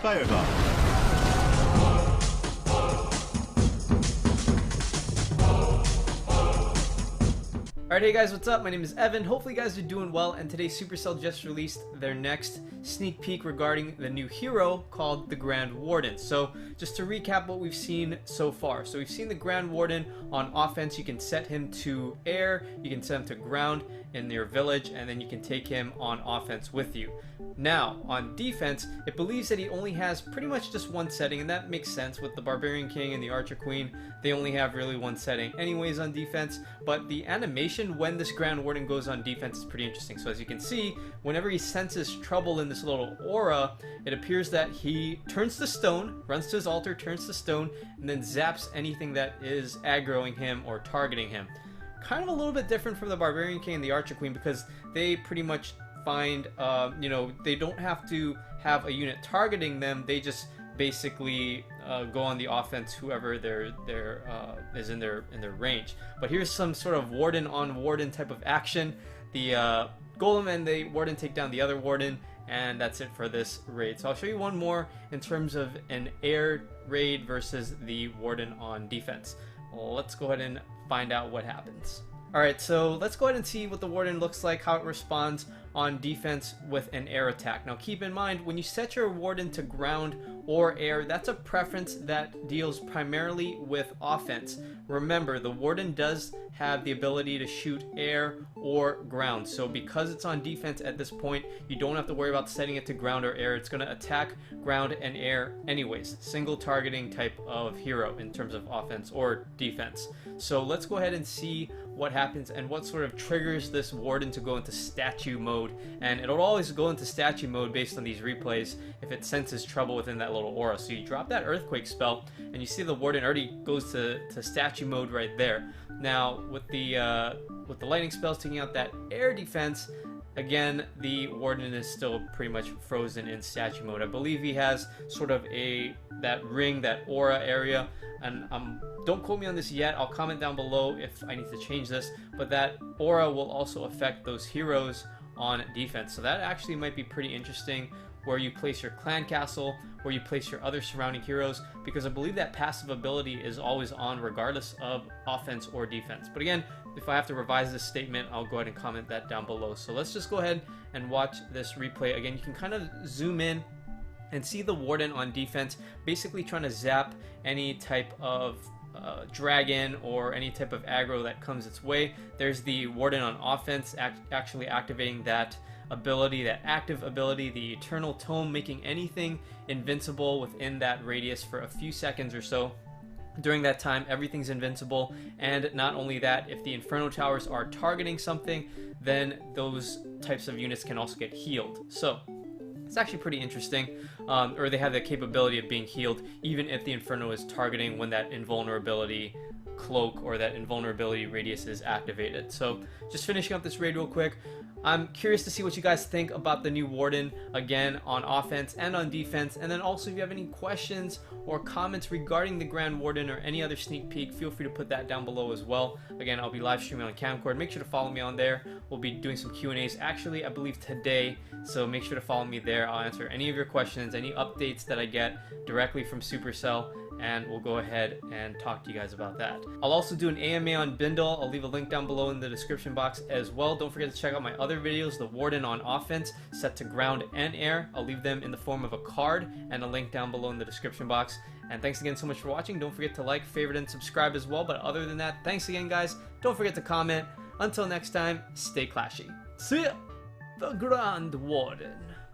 favour. Alright, hey guys, what's up? My name is Evan. Hopefully you guys are doing well, and today Supercell just released their next sneak peek regarding the new hero called the Grand Warden. So just to recap what we've seen so far. So we've seen the Grand Warden on offense. You can set him to air, you can set him to ground in your village, and then you can take him on offense with you. Now, on defense, it believes that he only has pretty much just one setting, and that makes sense with the Barbarian King and the Archer Queen. They only have really one setting anyways on defense, but the animation when this Grand Warden goes on defense is pretty interesting. So as you can see, whenever he senses trouble in this little aura, it appears that he turns to stone, runs to his altar, turns to stone, and then zaps anything that is aggroing him or targeting him. Kind of a little bit different from the Barbarian King and the Archer Queen, because they pretty much find, they don't have to have a unit targeting them. They just basically go on the offense whoever is in their range. But here's some sort of warden on warden type of action. The golem and the warden take down the other warden, and that's it for this raid. So I'll show you one more in terms of an air raid versus the warden on defense. Let's go ahead and find out what happens. Alright, so let's go ahead and see what the warden looks like, how it responds on defense with an air attack. Now keep in mind, when you set your warden to ground or air, that's a preference that deals primarily with offense. Remember, the warden does have the ability to shoot air or ground, so because it's on defense at this point, you don't have to worry about setting it to ground or air. It's going to attack ground and air anyways. Single targeting type of hero in terms of offense or defense. So let's go ahead and see what happens and what sort of triggers this warden to go into statue mode. And it'll always go into statue mode based on these replays if it senses trouble within that little aura. So you drop that earthquake spell and you see the warden already goes to statue mode right there. Now with the lightning spells taking out that air defense, again, the warden is still pretty much frozen in statue mode. I believe he has sort of that ring, that aura area, and don't quote me on this yet. I'll comment down below if I need to change this, but that aura will also affect those heroes on defense. So that actually might be pretty interesting, where you place your clan castle, where you place your other surrounding heroes, because I believe that passive ability is always on regardless of offense or defense. But again, if I have to revise this statement, I'll go ahead and comment that down below. So let's just go ahead and watch this replay. Again, you can kind of zoom in and see the warden on defense basically trying to zap any type of dragon or any type of aggro that comes its way. There's the warden on offense actually activating that ability, that active ability, the Eternal Tome, making anything invincible within that radius for a few seconds or so. During that time, everything's invincible, and not only that, if the Inferno Towers are targeting something, then those types of units can also get healed. So it's actually pretty interesting, or they have the capability of being healed even if the Inferno is targeting when that invulnerability cloak or that invulnerability radius is activated. So just finishing up this raid real quick, I'm curious to see what you guys think about the new warden, again, on offense and on defense. And then also, if you have any questions or comments regarding the Grand Warden or any other sneak peek, feel free to put that down below as well. Again, I'll be live streaming on Camcord. Make sure to follow me on there. We'll be doing some Q&As, actually, I believe today, so make sure to follow me there. I'll answer any of your questions, any updates that I get directly from Supercell, and we'll go ahead and talk to you guys about that. I'll also do an AMA on Bindle. I'll leave a link down below in the description box as well. Don't forget to check out my other videos, the Warden on offense, set to ground and air. I'll leave them in the form of a card and a link down below in the description box. And thanks again so much for watching. Don't forget to like, favorite, and subscribe as well. But other than that, thanks again, guys. Don't forget to comment. Until next time, stay clashy. See ya! The Grand Warden.